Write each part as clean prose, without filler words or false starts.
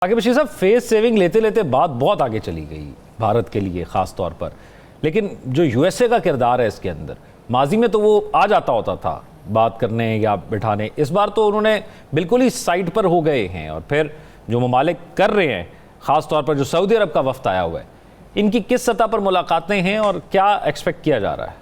आगे बशीर साहब, face saving लेते लेते बात बहुत आगे चली गई भारत के लिए ख़ास तौर पर, लेकिन जो यूएसए का किरदार है इसके अंदर, माजी में तो वो आ जाता होता था बात करने या बिठाने, इस बार तो उन्होंने बिल्कुल ही साइड पर हो गए हैं। और फिर जो ममालिक कर रहे हैं, ख़ास तौर पर जो सऊदी अरब का वफ्द आया हुआ है, इनकी किस सतह पर मुलाकातें हैं और क्या एक्सपेक्ट किया जा रहा है?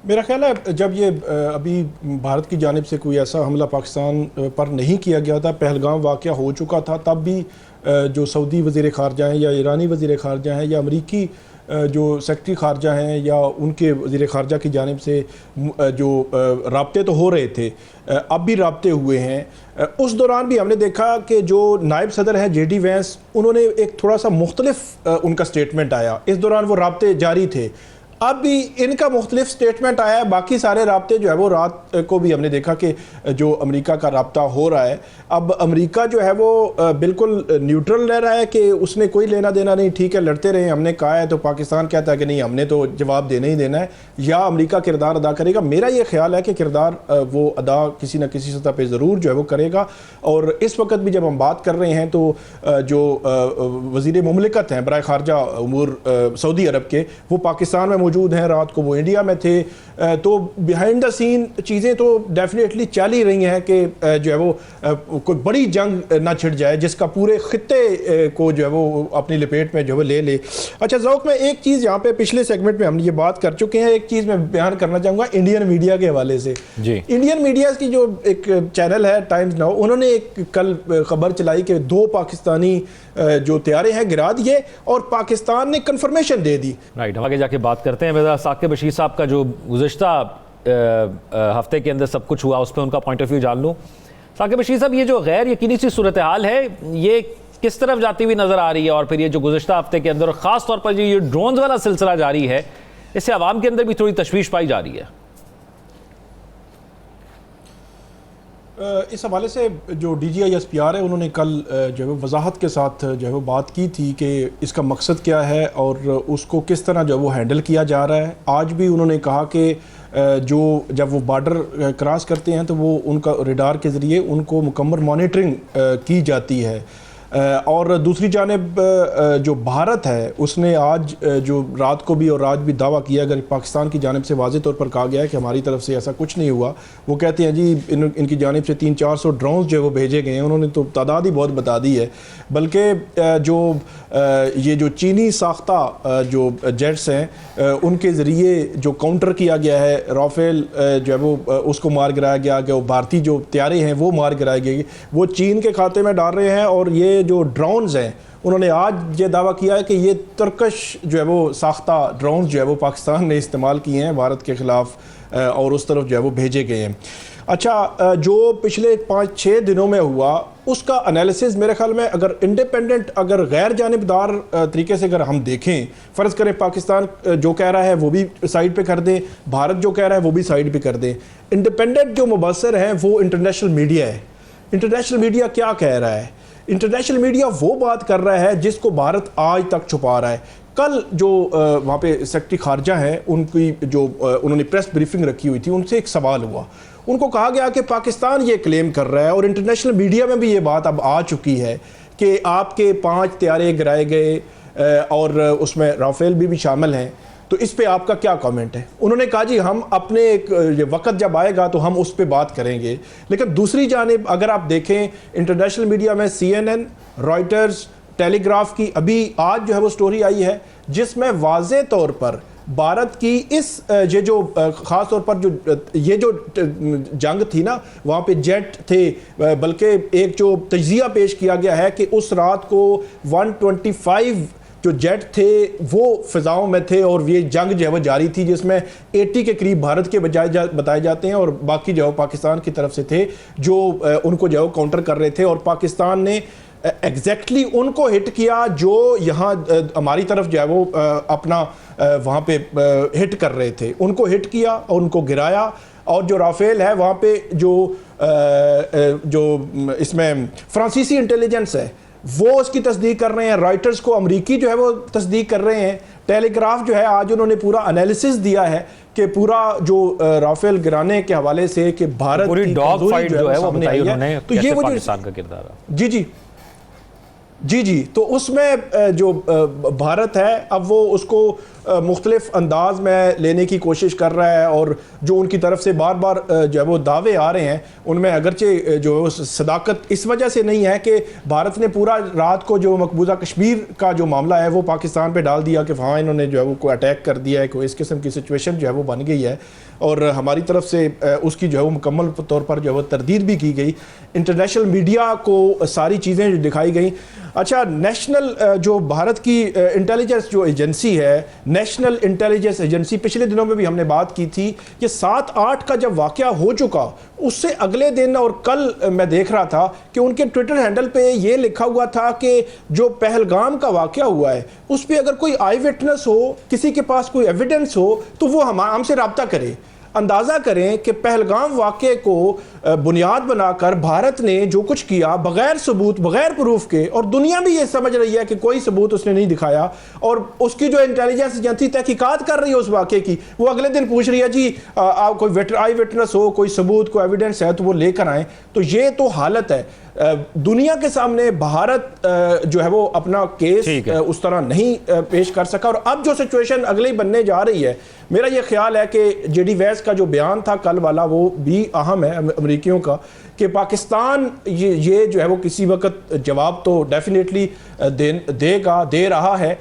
मेरा ख्याल है जब ये अभी भारत की जानिब से कोई ऐसा हमला पाकिस्तान पर नहीं किया गया था, पहलगाम वाक़या हो चुका था, तब भी जो सऊदी वज़ीर ख़ारजा हैं या ईरानी वज़ीर ख़ारजा हैं या अमरीकी जो सेक्रेटरी ख़ारजा हैं या उनके वज़ीर ख़ारजा की जानिब से जो राब्ते तो हो रहे थे, अब भी राब्ते हुए हैं। उस दौरान भी हमने देखा कि जो नायब सदर हैं JD वैंस, उन्होंने एक थोड़ा सा मुख्तलिफ उनका स्टेटमेंट आया। इस दौरान वो राब्ते जारी थे, अब भी इनका मुख्तलिफ स्टेटमेंट आया है। बाकी सारे राब्ते जो है वो रात को भी हमने देखा कि जो अमेरिका का राब्ता हो रहा है, अब अमेरिका जो है वो बिल्कुल न्यूट्रल रह रहा है कि उसने कोई लेना देना नहीं, ठीक है लड़ते रहे, हमने कहा है, तो पाकिस्तान कहता है कि नहीं हमने तो जवाब देना ही देना है, या अमेरिका किरदार अदा करेगा। मेरा ये ख्याल है कि किरदार वो अदा किसी न किसी सतह पर ज़रूर जो है वो करेगा। और इस वक्त भी जब हम बात कर रहे हैं तो जो वज़ीर मुमलिकत हैं बराए ख़ारजा उमूर सऊदी अरब के, वो पाकिस्तान में मौजूद हैं, रात को वो इंडिया में थे। तो बिहाइंड द सीन चीज़ें तो डेफिनेटली चल ही रही हैं कि जो है वो कोई बड़ी जंग ना छिड़ जाए जिसका पूरे खित्ते को जो है वो अपनी लपेट में जो है ले ले। अच्छा ज़ौक़, में एक चीज़ यहाँ पे पिछले सेगमेंट में हम ये बात कर चुके हैं, एक चीज़ मैं बयान करना चाहूँगा इंडियन मीडिया के हवाले से जी। इंडियन मीडिया की जो एक चैनल है टाइम्स नाउ, उन्होंने एक कल खबर चलाई कि 2 पाकिस्तानी जो तैयारे हैं गिरा दिए और पाकिस्तान ने कंफर्मेशन दे दी। राइट, हम आगे जाके बात करते हैं। मेरा साकिब बशीर साहब का जो गुज़श्ता हफ्ते के अंदर सब कुछ हुआ, उस पर उनका पॉइंट ऑफ व्यू जान लूँ। साकिब बशीर साहब, ये जो गैर यकीनी सी सूरत हाल है, ये किस तरफ जाती हुई नज़र आ रही है? और फिर ये जो गुज़श्ता हफ्ते के अंदर और ख़ास तौर पर जो ये ड्रोन्स वाला सिलसिला जारी है, इससे आवाम के अंदर भी थोड़ी तशवीश पाई जा रही है। इस हवाले से जो DGI-SPR है, उन्होंने कल जो है वजाहत के साथ जो है वो बात की थी कि इसका मकसद क्या है और उसको किस तरह जो है वो हैंडल किया जा रहा है। आज भी उन्होंने कहा कि जो जब वो बॉर्डर क्रॉस करते हैं तो वो उनका रडार के ज़रिए उनको मुकम्मल मॉनिटरिंग की जाती है। और दूसरी जानिब जो भारत है उसने आज जो रात को भी और आज भी दावा किया, अगर पाकिस्तान की जानिब से वाज़े तौर पर कहा गया है कि हमारी तरफ से ऐसा कुछ नहीं हुआ। वो कहते हैं जी इनकी जानिब से 300-400 ड्रोन्स जो है वो भेजे गए हैं, उन्होंने तो तादाद ही बहुत बता दी है। बल्कि जो ये जो चीनी साख्ता जो जेट्स हैं उनके ज़रिए जो काउंटर किया गया है, राफेल जो है वो उसको मार गिराया गया कि वो भारतीय जो तैयारे हैं वो मार गिराए गए, वो चीन के खाते में डाल रहे हैं। और ये जो ड्रोन्स हैं, उन्होंने आज ये दावा किया है कि ये तुर्कश जो है वो साख्ता ड्रोन्स जो है वो पाकिस्तान ने इस्तेमाल किए हैं भारत के ख़िलाफ़ और उस तरफ जो है वो भेजे गए हैं। अच्छा, जो पिछले 5-6 दिनों में हुआ उसका एनालिसिस मेरे ख्याल में अगर इंडिपेंडेंट, अगर गैर जानिबदार तरीके से अगर हम देखें, फ़र्ज़ करें पाकिस्तान जो कह रहा है वो भी साइड पे कर दें, भारत जो कह रहा है वो भी साइड पे कर दें, इंडिपेंडेंट जो मुबसर हैं वो इंटरनेशनल मीडिया है। इंटरनेशनल मीडिया क्या कह रहा है? इंटरनेशनल मीडिया वो बात कर रहा है जिसको भारत आज तक छुपा रहा है। कल जो वहाँ पे सेक्रेटरी ख़ारजा हैं, उनकी जो उन्होंने प्रेस ब्रीफिंग रखी हुई थी, उनसे एक सवाल हुआ, उनको कहा गया कि पाकिस्तान ये क्लेम कर रहा है और इंटरनेशनल मीडिया में भी ये बात अब आ चुकी है कि आपके 5 तैयारे गिराए गए और उसमें राफेल भी शामिल हैं, तो इस पे आपका क्या कमेंट है? उन्होंने कहा जी हम अपने एक वक्त जब आएगा तो हम उस पे बात करेंगे। लेकिन दूसरी जानिब अगर आप देखें इंटरनेशनल मीडिया में CNN, रॉयटर्स, टेलीग्राफ की अभी आज जो है वो स्टोरी आई है जिसमें वाज़े तौर पर भारत की इस ये जो ख़ास तौर पर जो ये जो जंग थी ना, वहाँ पे जेट थे, बल्कि एक जो तज्ज़िया पेश किया गया है कि उस रात को 125 जो जेट थे वो फ़िज़ाओं में थे और ये जंग जो है वो जारी थी, जिसमें 80 के करीब भारत के बताए जाते हैं और बाकी जो है पाकिस्तान की तरफ से थे जो उनको जो है काउंटर कर रहे थे। और पाकिस्तान ने एग्जैक्टली उनको हिट किया जो यहाँ हमारी तरफ जो है वो अपना वहाँ पे हिट कर रहे थे, उनको हिट किया और उनको गिराया। और जो राफेल है वहाँ पे जो इसमें फ्रांसीसी इंटेलिजेंस है वो उसकी तस्दीक कर रहे हैं, रॉयटर्स को अमरीकी जो है वो तस्दीक कर रहे हैं, टेलीग्राफ जो है आज उन्होंने पूरा एनालिसिस दिया है कि पूरा जो राफेल गिराने के हवाले से कि भारत पूरी की डॉग कमजोरी फाइट जो है वो सामने बताई आई है। उन्होंने, तो ये वो पाकिस्तान का किरदार है। जी जी जी जी, तो उसमें जो भारत है अब वो उसको मुख्तलिफ अंदाज में लेने की कोशिश कर रहा है, और जो उनकी तरफ से बार बार जो है वो दावे आ रहे हैं उनमें अगरचे जो है सदाकत इस वजह से नहीं है कि भारत ने पूरा रात को जो मकबूजा कश्मीर का जो मामला है वो पाकिस्तान पे डाल दिया कि वहाँ इन्होंने जो है वो कोई अटैक कर दिया है, कोई इस किस्म की सिचुएशन जो है वो बन गई है, और हमारी तरफ से उसकी जो है वो मुकम्मल तौर पर जो है वो तरदीद भी की गई। इंटरनेशनल मीडिया को सारी चीज़ें दिखाई गई। अच्छा, नेशनल जो भारत की इंटेलिजेंस जो एजेंसी है, नेशनल इंटेलिजेंस एजेंसी, पिछले दिनों में भी हमने बात की थी कि 7-8 का जब वाक़या हो चुका उससे अगले दिन और कल मैं देख रहा था कि उनके ट्विटर हैंडल पे ये लिखा हुआ था कि जो पहलगाम का वाक़या हुआ है उस पर अगर कोई आई विटनेस हो, किसी के पास कोई एविडेंस हो तो वो हमसे रब्ता करे। अंदाज़ा करें कि पहलगाम वाक़े को बुनियाद बनाकर भारत ने जो कुछ किया बग़ैर सबूत, बग़ैर प्रूफ के, और दुनिया भी ये समझ रही है कि कोई सबूत उसने नहीं दिखाया, और उसकी जो इंटेलिजेंस एजेंसी तहकीकात कर रही है उस वाक़े की, वो अगले दिन पूछ रही है जी कोई आई विटनेस हो, कोई सबूत, कोई एविडेंस है तो वो लेकर आएँ। तो ये तो हालत है। दुनिया के सामने भारत जो है वो अपना केस उस तरह नहीं पेश कर सका, और अब जो सिचुएशन अगले बनने जा रही है, मेरा ये ख्याल है कि जेडी वैस का जो बयान था कल वाला वो भी अहम है अमरीकियों का, कि पाकिस्तान ये जो है वो किसी वक्त जवाब तो डेफिनेटली दे रहा है,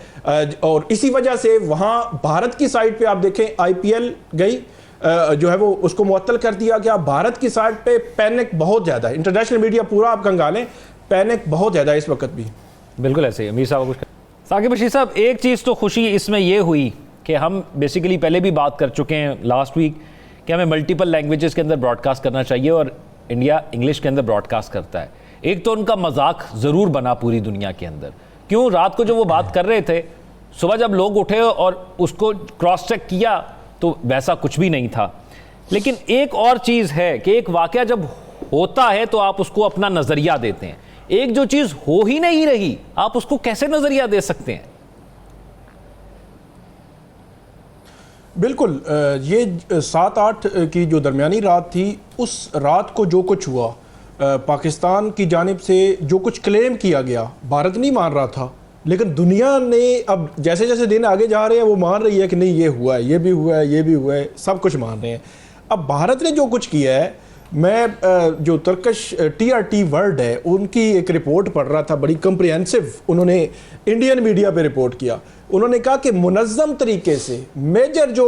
और इसी वजह से वहाँ भारत की साइड पे आप देखें IPL गई जो है वो उसको मुअत्तल कर दिया गया। भारत की साइड पे पैनिक बहुत ज़्यादा है, इंटरनेशनल मीडिया पूरा आप कंगालें, पैनिक बहुत ज़्यादा है इस वक्त भी। बिल्कुल ऐसे ही। अमीर साहब कुछ साकिब रशीद साहब, एक चीज़ तो खुशी इसमें यह हुई कि हम बेसिकली पहले भी बात कर चुके हैं लास्ट वीक कि हमें मल्टीपल लैंग्वेजेस के अंदर ब्रॉडकास्ट करना चाहिए, और इंडिया इंग्लिश के अंदर ब्रॉडकास्ट करता है। एक तो उनका मजाक ज़रूर बना पूरी दुनिया के अंदर, क्यों रात को जब वो बात कर रहे थे, सुबह जब लोग उठे और उसको क्रॉस चेक किया तो वैसा कुछ भी नहीं था। लेकिन एक और चीज़ है कि एक वाक़या जब होता है तो आप उसको अपना नज़रिया देते हैं, एक जो चीज़ हो ही नहीं रही आप उसको कैसे नज़रिया दे सकते हैं? बिल्कुल, ये 7-8 की जो दरमियानी रात थी, उस रात को जो कुछ हुआ पाकिस्तान की जानिब से जो कुछ क्लेम किया गया, भारत नहीं मान रहा था, लेकिन दुनिया ने अब जैसे जैसे दिन आगे जा रहे हैं वो मान रही है कि नहीं ये हुआ है, ये भी हुआ है, ये भी हुआ है, सब कुछ मान रहे हैं। अब भारत ने जो कुछ किया है, मैं जो तुर्किश TRT वर्ल्ड है उनकी एक रिपोर्ट पढ़ रहा था, बड़ी कंप्रिहेंसिव उन्होंने इंडियन मीडिया पे रिपोर्ट किया। उन्होंने कहा कि मुनज़्ज़म तरीके से मेजर जो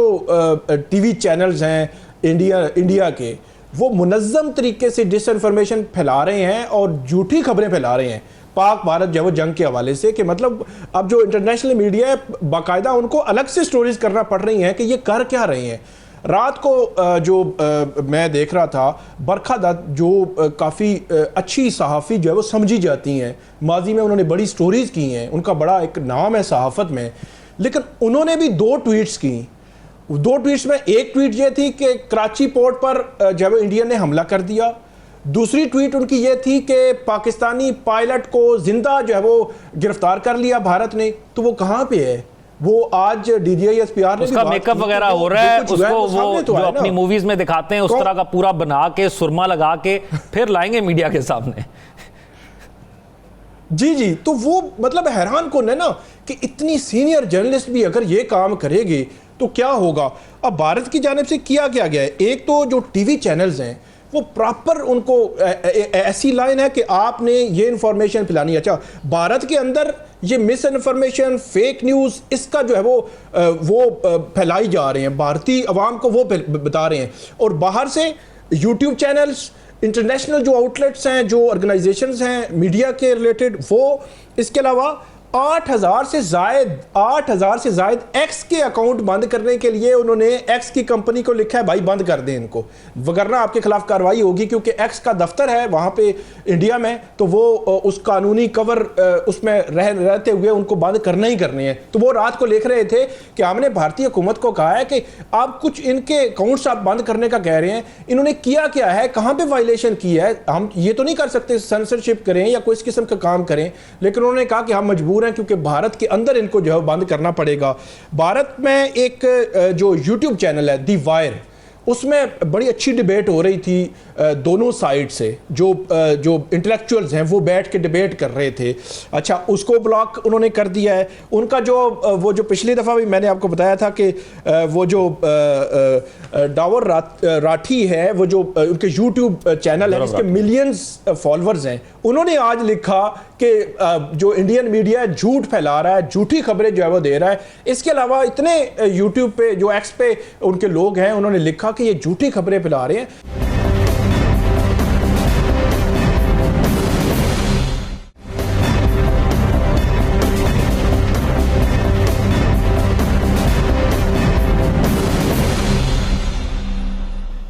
TV चैनल्स हैं इंडिया के, वो मुनज़्ज़म तरीके से डिसइंफॉर्मेशन फैला रहे हैं और झूठी खबरें फैला रहे हैं पाक भारत जो जंग के हवाले से, कि मतलब अब जो इंटरनेशनल मीडिया है बाकायदा उनको अलग से स्टोरीज करना पड़ रही हैं कि ये कर क्या रहे हैं। रात को जो मैं देख रहा था, बरखा दत्त जो काफ़ी अच्छी सहाफ़ी जो है वो समझी जाती हैं, माजी में उन्होंने बड़ी स्टोरीज़ की हैं, उनका बड़ा एक नाम है सहाफ़त में, लेकिन उन्होंने भी 2 ट्वीट्स की। 2 ट्वीट्स में एक ट्वीट ये थी कि कराची पोर्ट पर जब इंडिया ने हमला कर दिया, दूसरी ट्वीट उनकी ये थी कि पाकिस्तानी पायलट को जिंदा जो है वो गिरफ्तार कर लिया भारत ने। तो वो कहाँ पे है? वो आज DGI-SPR ने उसका मेकअप वगैरह हो रहा है, उसको वो जो अपनी मूवीज में दिखाते हैं उस तरह का पूरा बना के सुरमा लगा के फिर लाएंगे मीडिया के सामने। जी जी, तो वो मतलब हैरान कौन है ना कि इतनी सीनियर जर्नलिस्ट भी अगर ये काम करेगी तो क्या होगा। अब भारत की जानिब से किया क्या गया है, एक तो जो TV चैनल्स हैं वो प्रॉपर उनको ऐसी लाइन है कि आपने ये इंफॉर्मेशन फैलानी है। अच्छा, भारत के अंदर ये मिस इन्फॉर्मेशन, फेक न्यूज़, इसका जो है वो फैलाई जा रहे हैं, भारतीय अवाम को वो बता रहे हैं, और बाहर से यूट्यूब चैनल्स, इंटरनेशनल जो आउटलेट्स हैं, जो ऑर्गेनाइजेशंस हैं मीडिया के रिलेटेड, वो इसके अलावा 8,000 से जायद एक्स के अकाउंट बंद करने के लिए उन्होंने एक्स की कंपनी को लिखा है भाई बंद कर दें इनको, वरना आपके खिलाफ कार्रवाई होगी, क्योंकि एक्स का दफ्तर है वहाँ पे इंडिया में, तो वो उस कानूनी कवर उसमें रहते हुए उनको बंद करना ही करने हैं। तो वो रात को लिख रहे थे कि हमने भारतीय हुकूमत को कहा है कि आप कुछ इनके अकाउंट्स आप बंद करने का कह रहे हैं, इन्होंने किया क्या है, कहाँ पर वायलेशन की है, हम ये तो नहीं कर सकते सेंसरशिप करें या कोई इस किस्म का काम करें, लेकिन उन्होंने कहा कि हम मजबूर हैं क्योंकि भारत के अंदर इनको जो है बंद करना पड़ेगा। भारत में एक जो यूट्यूब चैनल है दी वायर, उसमें बड़ी अच्छी डिबेट हो रही थी दोनों साइड से, जो इंटेलेक्चुअल्स हैं वो बैठ के डिबेट कर रहे थे। अच्छा, उसको ब्लॉक उन्होंने कर दिया है। उनका वो जो पिछली दफ़ा भी मैंने आपको बताया था कि वो जो डावर राठी है, वो जो उनके यूट्यूब चैनल है जिसके मिलियंस फॉलोअर्स हैं, उन्होंने आज लिखा कि जो इंडियन मीडिया है झूठ फैला रहा है, झूठी खबरें जो है वो दे रहा है। इसके अलावा इतने यूट्यूब पे जो एक्स पे उनके लोग हैं, उन्होंने लिखा कि ये झूठी खबरें फैला रहे हैं।